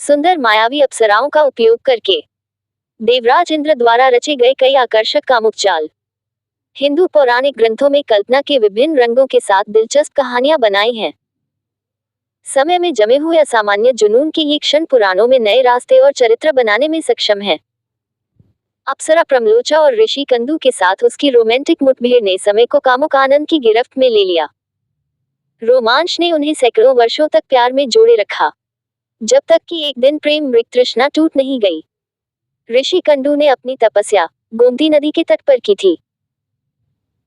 सुंदर मायावी अप्सराओं का उपयोग करके देवराज इंद्र द्वारा रचे गए कई आकर्षक कामुक चाल। हिंदू पौराणिक ग्रंथों में कल्पना के विभिन्न रंगों के साथ दिलचस्प कहानियां बनाई हैं। समय में जमे हुए असामान्य जुनून के ये क्षण पुराणों में नए रास्ते और चरित्र बनाने में सक्षम है। अप्सरा प्रमलोचा और ऋषि कंदु के साथ उसकी रोमांटिक मुठभेड़ ने समय को कामुक आनंद की गिरफ्त में ले लिया। रोमांच ने उन्हें सैकड़ों वर्षों तक प्यार में जोड़े रखा, जब तक कि एक दिन प्रेम मृग तृष्णा टूट नहीं गई। ऋषि कंदु ने अपनी तपस्या गोमती नदी के तट पर की थी।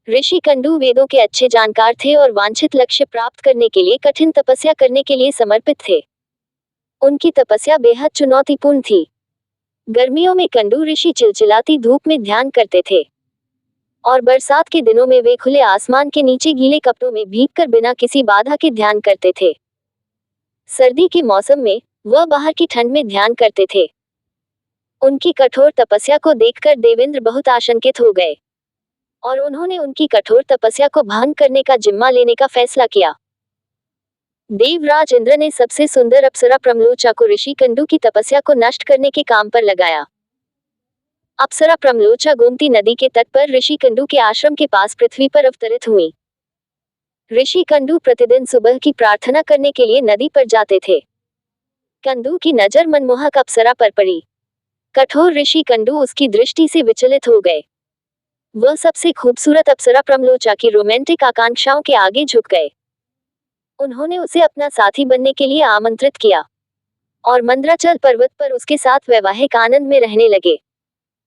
ऋषि कंदु वेदों के अच्छे जानकार थे और वांछित लक्ष्य प्राप्त करने के लिए कठिन तपस्या करने के लिए समर्पित थे। उनकी तपस्या बेहद चुनौतीपूर्ण थी। गर्मियों में कंदु ऋषि चिलचिलाती धूप में ध्यान करते थे और बरसात के दिनों में वे खुले आसमान के नीचे गीले कपड़ों में भीगकर बिना किसी बाधा के ध्यान करते थे। सर्दी के मौसम में वह बाहर की ठंड में ध्यान करते थे। उनकी कठोर तपस्या को देखकर देवेंद्र बहुत आशंकित हो गए और उन्होंने उनकी कठोर तपस्या को भंग करने का जिम्मा लेने का फैसला किया। देवराज इंद्र ने सबसे सुंदर अप्सरा प्रमलोचा को ऋषि कंदु की तपस्या को नष्ट करने के काम पर लगाया। अप्सरा प्रमलोचा गोमती नदी के तट पर ऋषि कंदु के आश्रम के पास पृथ्वी पर अवतरित हुई। ऋषि कंदु प्रतिदिन सुबह की प्रार्थना करने के लिए नदी पर जाते थे। कंदु की नजर मनमोहक अप्सरा पर पड़ी। कठोर ऋषि कंदु उसकी दृष्टि से विचलित हो गए। वह सबसे खूबसूरत अप्सरा प्रमलोचा की रोमांटिक आकांक्षाओं के आगे झुक गए। उन्होंने उसे अपना साथी बनने के लिए आमंत्रित किया और मंद्राचल पर्वत पर उसके साथ वैवाहिक आनंद में रहने लगे।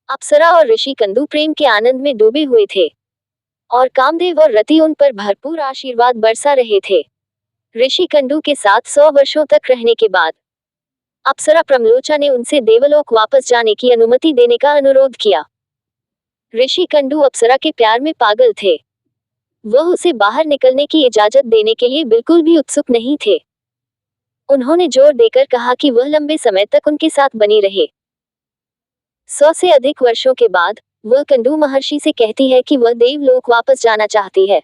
अप्सरा और ऋषि कंदु प्रेम के आनंद में डूबे हुए थे और कामदेव और रति उन पर भरपूर आशीर्वाद बरसा रहे थे। ऋषि कंदु के साथ 100 वर्षों तक रहने के बाद अप्सरा प्रमलोचा ने उनसे देवलोक वापस जाने की अनुमति देने का अनुरोध किया। ऋषि कंदु अप्सरा के प्यार में पागल थे। वह उसे बाहर निकलने की इजाजत देने के लिए बिल्कुल भी उत्सुक नहीं थे। उन्होंने जोर देकर कहा कि वह लंबे समय तक उनके साथ बनी रहे। 100 से अधिक वर्षों के बाद वह कंदु महर्षि से कहती है कि वह देवलोक वापस जाना चाहती है,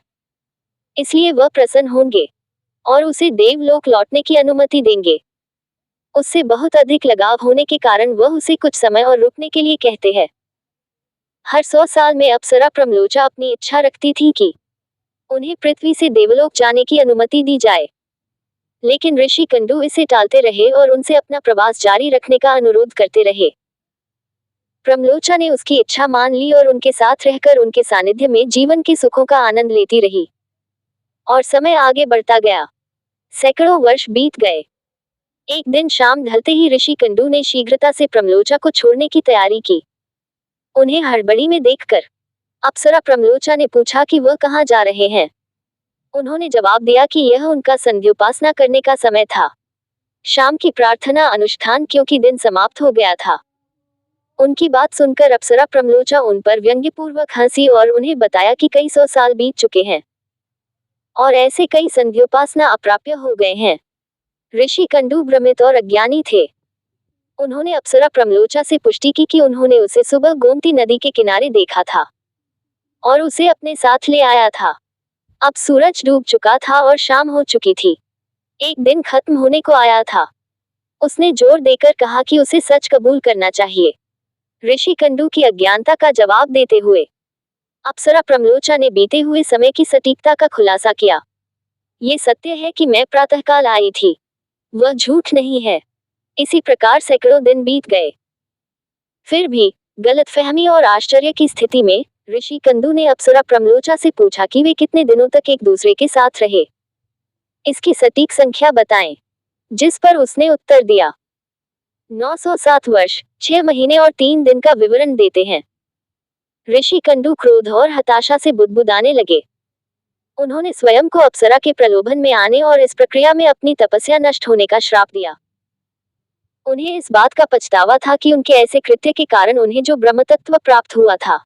इसलिए वह प्रसन्न होंगे और उसे देवलोक लौटने की अनुमति देंगे। उससे बहुत अधिक लगाव होने के कारण वह उसे कुछ समय और रुकने के लिए कहते हैं। हर 100 साल में अप्सरा प्रमलोचा अपनी इच्छा रखती थी कि उन्हें पृथ्वी से देवलोक जाने की अनुमति दी जाए, लेकिन ऋषि कंदु इसे टालते रहे और उनसे अपना प्रवास जारी रखने का अनुरोध करते रहे। प्रमलोचा ने उसकी इच्छा मान ली और उनके साथ रहकर उनके सानिध्य में जीवन के सुखों का आनंद लेती रही और समय आगे बढ़ता गया। सैकड़ों वर्ष बीत गए। एक दिन शाम ढलते ही ऋषि कंदु ने शीघ्रता से प्रमलोचा को छोड़ने की तैयारी की। उन्हें हड़बड़ी में देखकर अप्सरा प्रमलोचा ने पूछा कि वह कहाँ जा रहे हैं। उन्होंने जवाब दिया कि यह उनका संध्योपासना करने का समय था, शाम की प्रार्थना अनुष्ठान, क्योंकि दिन समाप्त हो गया था। उनकी बात सुनकर अप्सरा प्रमलोचा उन पर व्यंग्यपूर्वक हंसी और उन्हें बताया कि कई 100 साल बीत चुके हैं और ऐसे कई संध्योपासना अप्राप्य हो गए हैं। ऋषि कंदु भ्रमित और अज्ञानी थे। उन्होंने अप्सरा प्रमलोचा से पुष्टि की कि उन्होंने उसे सुबह गोमती नदी के किनारे देखा था और उसे अपने साथ ले आया था। अब सूरज डूब चुका था और शाम हो चुकी थी। एक दिन खत्म होने को आया था। उसने जोर देकर कहा कि उसे सच कबूल करना चाहिए। ऋषि कंदु की अज्ञानता का जवाब देते हुए अप्सरा प्रमलोचा ने बीते हुए समय की सटीकता का खुलासा किया। ये सत्य है कि मैं प्रातःकाल आई थी, वह झूठ नहीं है। इसी प्रकार सैकड़ों दिन बीत गए। फिर भी गलतफहमी और आश्चर्य की स्थिति में ऋषि कंदु ने अप्सरा प्रमलोचा से पूछा कि वे कितने दिनों तक एक दूसरे के साथ रहे। इसकी सटीक संख्या बताएं। जिस पर उसने उत्तर दिया 907 वर्ष, 6 महीने और 3 दिन का विवरण देते हैं। ऋषि कंदु क्रोध और हताशा से बुदबुदाने लगे। उन्होंने स्वयं को अप्सरा के प्रलोभन में आने और इस प्रक्रिया में अपनी तपस्या नष्ट होने का श्राप दिया। उन्हें इस बात का पछतावा था कि उनके ऐसे कृत्य के कारण उन्हें जो ब्रह्मतत्व प्राप्त हुआ था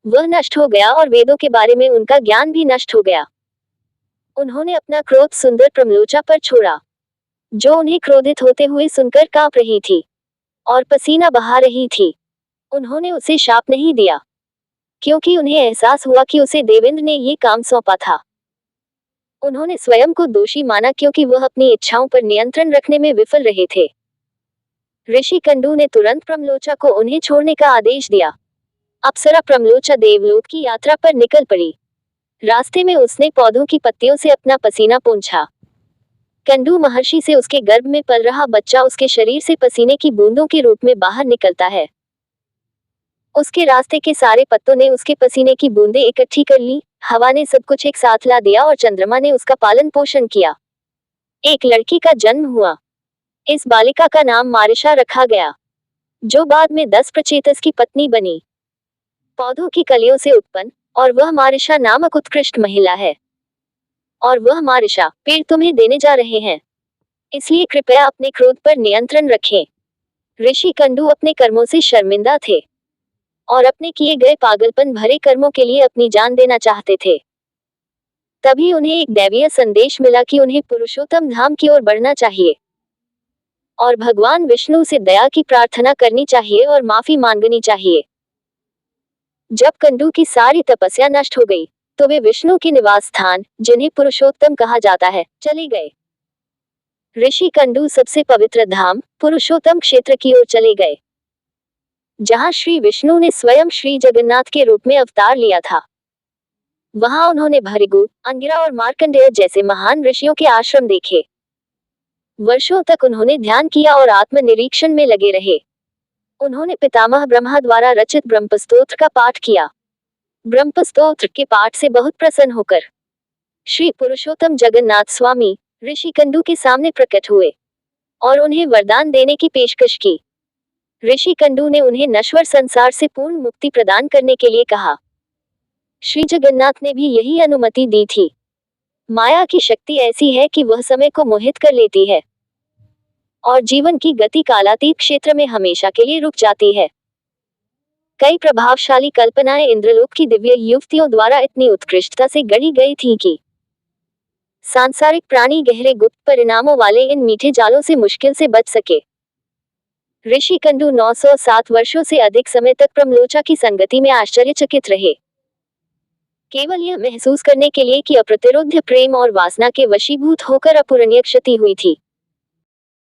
वह नष्ट हो गया और वेदों के बारे में उनका ज्ञान भी नष्ट हो गया। उन्होंने अपना क्रोध सुंदर प्रमलोचा पर छोड़ा, जो उन्हें क्रोधित होते हुए सुनकर कांप रही थी और पसीना बहा रही थी। उन्होंने उसे शाप नहीं दिया, क्योंकि उन्हें एहसास हुआ कि उसे देवेंद्र ने ये काम सौंपा था। उन्होंने स्वयं को दोषी माना क्योंकि वह अपनी इच्छाओं पर नियंत्रण रखने में विफल रहे थे। ऋषि कंडू ने तुरंत प्रमलोचा को उन्हें छोड़ने का आदेश दिया। अप्सरा प्रमलोचा देवलोक की यात्रा पर निकल पड़ी। रास्ते में उसने पौधों की पत्तियों से अपना पसीना पोंछा। कंडू महर्षि से उसके गर्भ में पल रहा बच्चा उसके शरीर से पसीने की बूंदों के रूप में बाहर निकलता है। उसके रास्ते के सारे पत्तों ने उसके पसीने की बूंदें इकट्ठी कर ली, हवा ने सब कुछ एक साथ ला दिया और चंद्रमा ने उसका पालन पोषण किया। एक लड़की का जन्म हुआ। इस बालिका का नाम मारिशा रखा गया, जो बाद में 10 प्रचेतस की पत्नी बनी। पौधों की कलियों से उत्पन्न, और वह मारिशा नामक उत्कृष्ट महिला है। और वह मारिशा पेड़ तुम्हें देने जा रहे हैं, इसलिए कृपया अपने क्रोध पर नियंत्रण रखें। ऋषि कंडू अपने कर्मों से शर्मिंदा थे और अपने किए गए पागलपन भरे कर्मों के लिए अपनी जान देना चाहते थे। तभी उन्हें एक दैवीय संदेश मिला कि उन्हें पुरुषोत्तम धाम की ओर बढ़ना चाहिए और भगवान विष्णु से दया की प्रार्थना करनी चाहिए और माफी मांगनी चाहिए। जब कंडू की सारी तपस्या नष्ट हो गई, तो वे विष्णु के निवास स्थान, जिन्हें पुरुषोत्तम कहा जाता है, चले गए। ऋषि कंडू सबसे पवित्र धाम पुरुषोत्तम क्षेत्र की ओर चले गए, जहां श्री विष्णु ने स्वयं श्री जगन्नाथ के रूप में अवतार लिया था। वहां उन्होंने भृगु, अंगिरा और मार्कंडेय जैसे महान ऋषियों के आश्रम देखे। वर्षों तक उन्होंने ध्यान किया और आत्मनिरीक्षण में लगे रहे। उन्होंने पितामह ब्रह्मा द्वारा रचित ब्रह्मस्तोत्र का पाठ किया। ब्रह्मस्तोत्र के पाठ से बहुत प्रसन्न होकर श्री पुरुषोत्तम जगन्नाथ स्वामी ऋषि कंडू के सामने प्रकट हुए और उन्हें वरदान देने की पेशकश की। ऋषि कंडू ने उन्हें नश्वर संसार से पूर्ण मुक्ति प्रदान करने के लिए कहा। श्री जगन्नाथ ने भी यही अनुमति दी थी। माया की शक्ति ऐसी है कि वह समय को मोहित कर लेती है और जीवन की गति कालातीत क्षेत्र में हमेशा के लिए रुक जाती है। कई प्रभावशाली कल्पनाएं इंद्रलोक की दिव्य युवतियों द्वारा इतनी उत्कृष्टता से गढ़ी गई थी कि सांसारिक प्राणी गहरे गुप्त परिणामों वाले इन मीठे जालों से मुश्किल से बच सके। ऋषि कंडू 907 वर्षों से अधिक समय तक प्रमलोचा की संगति में आश्चर्यचकित रहे, केवल यह महसूस करने के लिए कि अप्रतिरोध्य प्रेम और वासना के वशीभूत होकर अपूरणीय क्षति हुई थी।